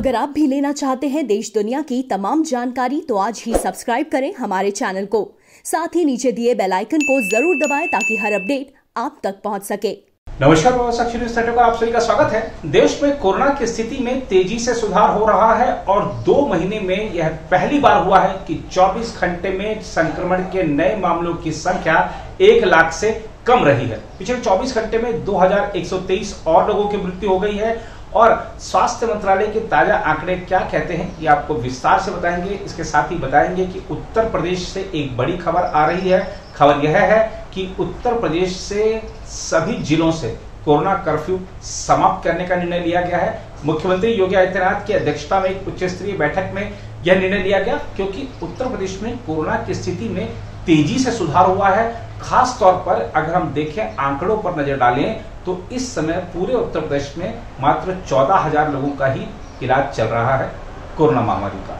अगर आप भी लेना चाहते हैं देश दुनिया की तमाम जानकारी तो आज ही सब्सक्राइब करें हमारे चैनल को। साथ ही नीचे दिए बेल आइकन को जरूर दबाएं ताकि हर अपडेट आप तक पहुंच सके। नमस्कार, साक्षी न्यूज़ नेटवर्क आप सभी का स्वागत है। देश में कोरोना की स्थिति में तेजी से सुधार हो रहा है और 2 महीने में यह पहली बार हुआ है कि 24 घंटे में संक्रमण के नए मामलों की संख्या 1 लाख से कम रही है। पिछले 24 घंटे में 2123 और लोगों की मृत्यु हो गई है और स्वास्थ्य मंत्रालय के ताजा आंकड़े क्या कहते हैं ये आपको विस्तार से बताएंगे। इसके साथ ही बताएंगे कि उत्तर प्रदेश से एक बड़ी खबर आ रही है। खबर यह है कि उत्तर प्रदेश से सभी जिलों से कोरोना कर्फ्यू समाप्त करने का निर्णय लिया गया है। मुख्यमंत्री योगी आदित्यनाथ की अध्यक्षता में एक उच्च स्तरीय बैठक में यह निर्णय लिया गया क्योंकि उत्तर प्रदेश में कोरोना की स्थिति में तेजी से सुधार हुआ है। खास तौर पर अगर हम देखें, आंकड़ों पर नजर डालें तो इस समय पूरे उत्तर प्रदेश में मात्र 14,000 लोगों का ही इलाज चल रहा है कोरोना महामारी का।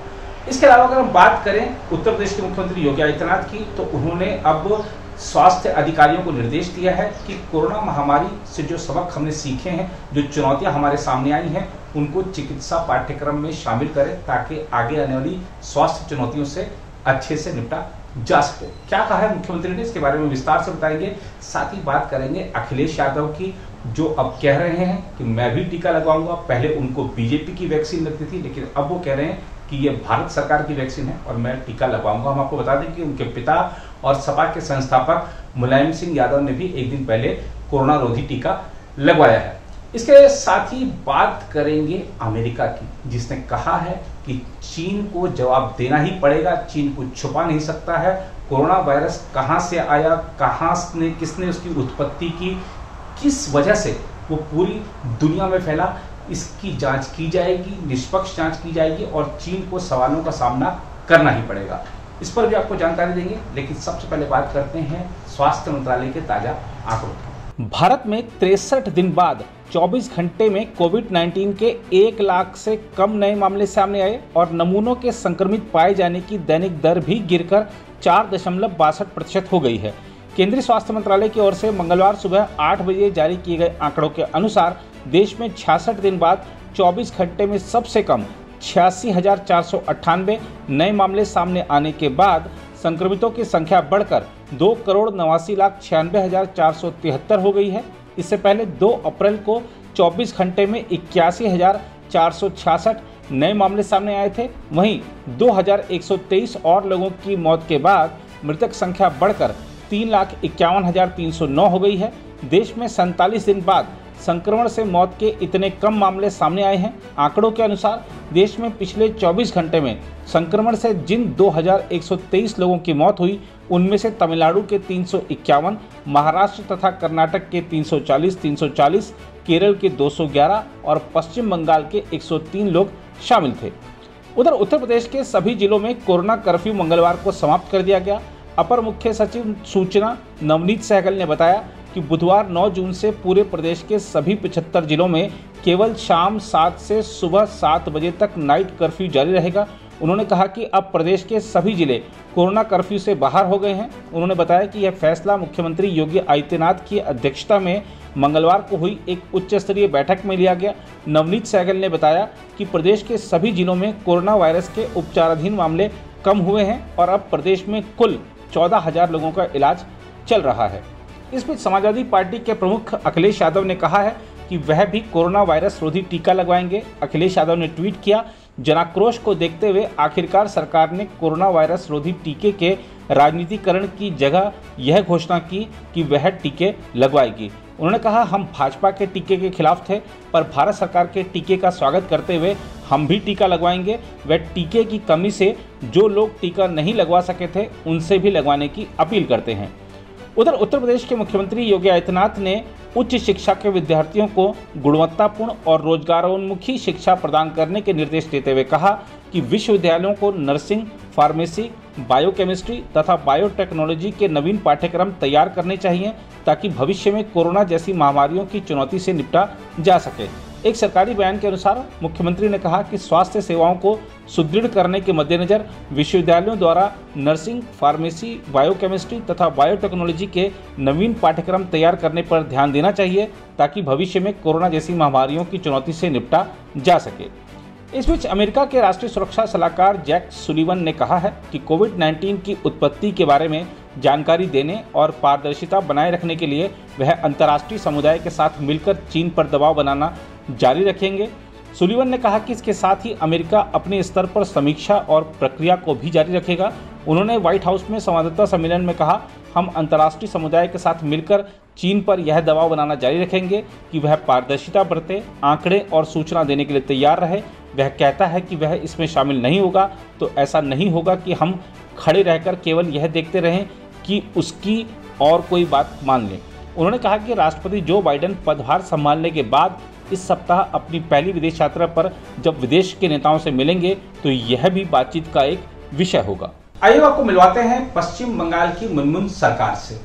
इसके अलावा अगर हम बात करें उत्तर प्रदेश के मुख्यमंत्री योगी आदित्यनाथ की, तो उन्होंने अब स्वास्थ्य अधिकारियों को निर्देश दिया है कि कोरोना महामारी से जो सबक हमने सीखे हैं, जो चुनौतियां हमारे सामने आई हैं, उनको चिकित्सा पाठ्यक्रम में शामिल करें ताकि आगे आने वाली स्वास्थ्य चुनौतियों से अच्छे से निपटा जा सके। क्या कहा है मुख्यमंत्री ने, इसके बारे में विस्तार से बताएंगे। साथ ही बात करेंगे अखिलेश यादव की, जो अब कह रहे हैं कि मैं भी टीका लगवाऊंगा। पहले उनको बीजेपी की वैक्सीन लगती थी, लेकिन अब वो कह रहे हैं कि ये भारत सरकार की वैक्सीन है और मैं टीका लगवाऊंगा। हम आपको बता दें कि उनके पिता और सपा के संस्थापक मुलायम सिंह यादव ने भी एक दिन पहले कोरोना रोधी टीका लगवाया है। इसके साथ ही बात करेंगे अमेरिका की, जिसने कहा है कि चीन को जवाब देना ही पड़ेगा, चीन को छुपा नहीं सकता है। कोरोना वायरस कहां से आया, किसने उसकी उत्पत्ति की, किस वजह से वो पूरी दुनिया में फैला, इसकी जांच की जाएगी, निष्पक्ष जांच की जाएगी और चीन को सवालों का सामना करना ही पड़ेगा। इस पर भी आपको जानकारी देंगे, लेकिन सबसे पहले बात करते हैं स्वास्थ्य मंत्रालय के ताजा आंकड़ों की। भारत में 63 दिन बाद 24 घंटे में कोविड-19 के 1 लाख से कम नए मामले सामने आए और नमूनों के संक्रमित पाए जाने की दैनिक दर भी गिरकर 4.62% हो गई है। केंद्रीय स्वास्थ्य मंत्रालय की ओर से मंगलवार सुबह 8 बजे जारी किए गए आंकड़ों के अनुसार देश में 66 दिन बाद 24 घंटे में सबसे कम 86,498 नए मामले सामने आने के बाद संक्रमितों की संख्या बढ़कर 2,89,96,473 हो गई है। इससे पहले 2 अप्रैल को 24 घंटे में 81,466 नए मामले सामने आए थे। वहीं 2,123 और लोगों की मौत के बाद मृतक संख्या बढ़कर 3,51,309 हो गई है। देश में 47 दिन बाद संक्रमण से मौत के इतने कम मामले सामने आए हैं। आंकड़ों के अनुसार देश में पिछले 24 घंटे में संक्रमण से जिन 2,123 लोगों की मौत हुई, उनमें से तमिलनाडु के 351, महाराष्ट्र तथा कर्नाटक के 340, केरल के 211 और पश्चिम बंगाल के 103 लोग शामिल थे। उधर उत्तर प्रदेश के सभी जिलों में कोरोना कर्फ्यू मंगलवार को समाप्त कर दिया गया। अपर मुख्य सचिव सूचना नवनीत सहगल ने बताया कि बुधवार 9 जून से पूरे प्रदेश के सभी 75 जिलों में केवल शाम 7 से सुबह 7 बजे तक नाइट कर्फ्यू जारी रहेगा। उन्होंने कहा कि अब प्रदेश के सभी जिले कोरोना कर्फ्यू से बाहर हो गए हैं। उन्होंने बताया कि यह फैसला मुख्यमंत्री योगी आदित्यनाथ की अध्यक्षता में मंगलवार को हुई एक उच्च स्तरीय बैठक में लिया गया। नवनीत सहगल ने बताया कि प्रदेश के सभी जिलों में कोरोना वायरस के उपचाराधीन मामले कम हुए हैं और अब प्रदेश में कुल 14,000 लोगों का इलाज चल रहा है। इस बीच समाजवादी पार्टी के प्रमुख अखिलेश यादव ने कहा है कि वह भी कोरोना वायरस रोधी टीका लगवाएंगे। अखिलेश यादव ने ट्वीट किया, जनाक्रोश को देखते हुए आखिरकार सरकार ने कोरोना वायरस रोधी टीके के राजनीतिकरण की जगह यह घोषणा की कि वह टीके लगवाएगी। उन्होंने कहा, हम भाजपा के टीके के खिलाफ थे, पर भारत सरकार के टीके का स्वागत करते हुए हम भी टीका लगवाएंगे। वह टीके की कमी से जो लोग टीका नहीं लगवा सके थे, उनसे भी लगवाने की अपील करते हैं। उधर उत्तर प्रदेश के मुख्यमंत्री योगी आदित्यनाथ ने उच्च शिक्षा के विद्यार्थियों को गुणवत्तापूर्ण और रोजगारोन्मुखी शिक्षा प्रदान करने के निर्देश देते हुए कहा कि विश्वविद्यालयों को नर्सिंग, फार्मेसी, बायोकेमिस्ट्री तथा बायोटेक्नोलॉजी के नवीन पाठ्यक्रम तैयार करने चाहिए ताकि भविष्य में कोरोना जैसी महामारियों की चुनौती से निपटा जा सके। एक सरकारी बयान के अनुसार मुख्यमंत्री ने कहा कि स्वास्थ्य सेवाओं को सुदृढ़ करने के मद्देनजर विश्वविद्यालयों द्वारा नर्सिंग, फार्मेसी, बायोकेमिस्ट्री तथा बायोटेक्नोलॉजी के नवीन पाठ्यक्रम तैयार करने पर ध्यान देना चाहिए ताकि भविष्य में कोरोना जैसी महामारियों की चुनौती से निपटा जा सके। इस बीच अमेरिका के राष्ट्रीय सुरक्षा सलाहकार जैक सुलिवन ने कहा है कि कोविड-19 की उत्पत्ति के बारे में जानकारी देने और पारदर्शिता बनाए रखने के लिए वह अंतर्राष्ट्रीय समुदाय के साथ मिलकर चीन पर दबाव बनाना जारी रखेंगे। सुलिवन ने कहा कि इसके साथ ही अमेरिका अपने स्तर पर समीक्षा और प्रक्रिया को भी जारी रखेगा। उन्होंने व्हाइट हाउस में संवाददाता सम्मेलन में कहा, हम अंतर्राष्ट्रीय समुदाय के साथ मिलकर चीन पर यह दबाव बनाना जारी रखेंगे कि वह पारदर्शिता बरते, आंकड़े और सूचना देने के लिए तैयार रहे। वह कहता है कि वह इसमें शामिल नहीं होगा तो ऐसा नहीं होगा कि हम खड़े रहकर केवल यह देखते रहें कि उसकी और कोई बात मान लें। उन्होंने कहा कि राष्ट्रपति जो बाइडेन पदभार संभालने के बाद इस सप्ताह अपनी पहली विदेश यात्रा पर जब विदेश के नेताओं से मिलेंगे तो यह भी बातचीत का एक विषय होगा। आइए आपको मिलवाते हैं पश्चिम बंगाल की मुनमुन सरकार से।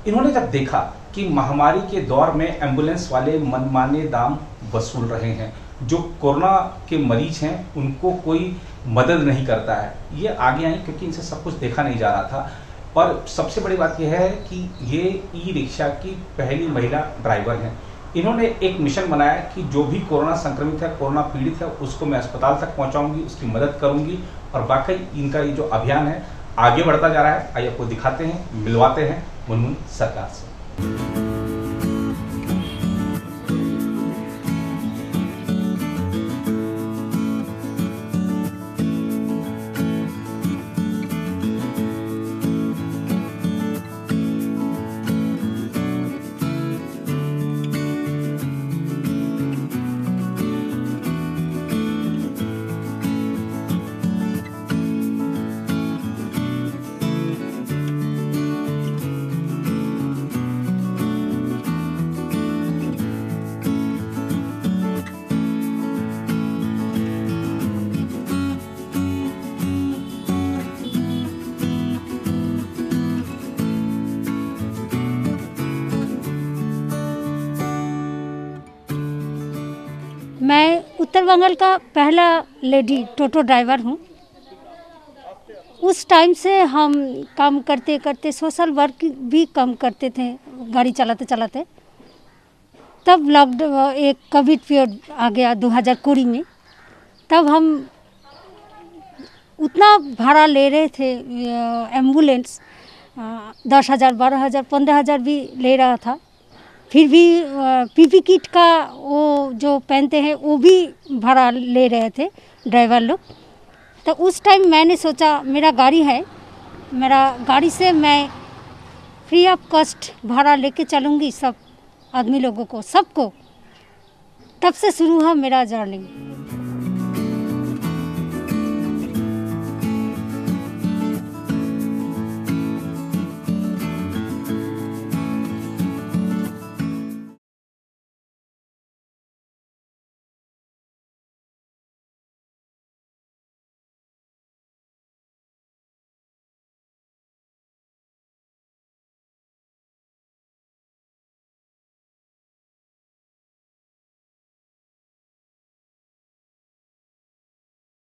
इन्होंने जब देखा कि महामारी के दौर में एम्बुलेंस वाले मनमाने दाम वसूल रहे हैं, जो कोरोना के मरीज हैं उनको कोई मदद नहीं करता है, ये आगे आई क्योंकि इनसे सब कुछ देखा नहीं जा रहा था। और सबसे बड़ी बात यह है कि ये ई रिक्शा की पहली महिला ड्राइवर हैं। इन्होंने एक मिशन बनाया कि जो भी कोरोना संक्रमित है, कोरोना पीड़ित है, उसको मैं अस्पताल तक पहुंचाऊंगी, उसकी मदद करूंगी। और वाकई इनका ये जो अभियान है आगे बढ़ता जा रहा है। आइए आपको दिखाते हैं, मिलवाते हैं मुनमुन सरकार से। मैं उत्तर बंगाल का पहला लेडी टोटो ड्राइवर हूँ। उस टाइम से हम काम करते करते सोशल वर्क भी कम करते थे गाड़ी चलाते चलाते। तब लॉकडाउन एक कोविड पीरियड आ गया 2020 में। तब हम उतना भाड़ा ले रहे थे, एम्बुलेंस 10,000, 12,000, 15,000 भी ले रहा था। फिर भी पीपी किट का वो जो पहनते हैं वो भी भाड़ा ले रहे थे ड्राइवर लोग। तो उस टाइम मैंने सोचा मेरा गाड़ी है, मेरा गाड़ी से मैं फ्री ऑफ कॉस्ट भाड़ा लेके चलूँगी सब आदमी लोगों को, सबको। तब से शुरू हुआ मेरा जर्नी।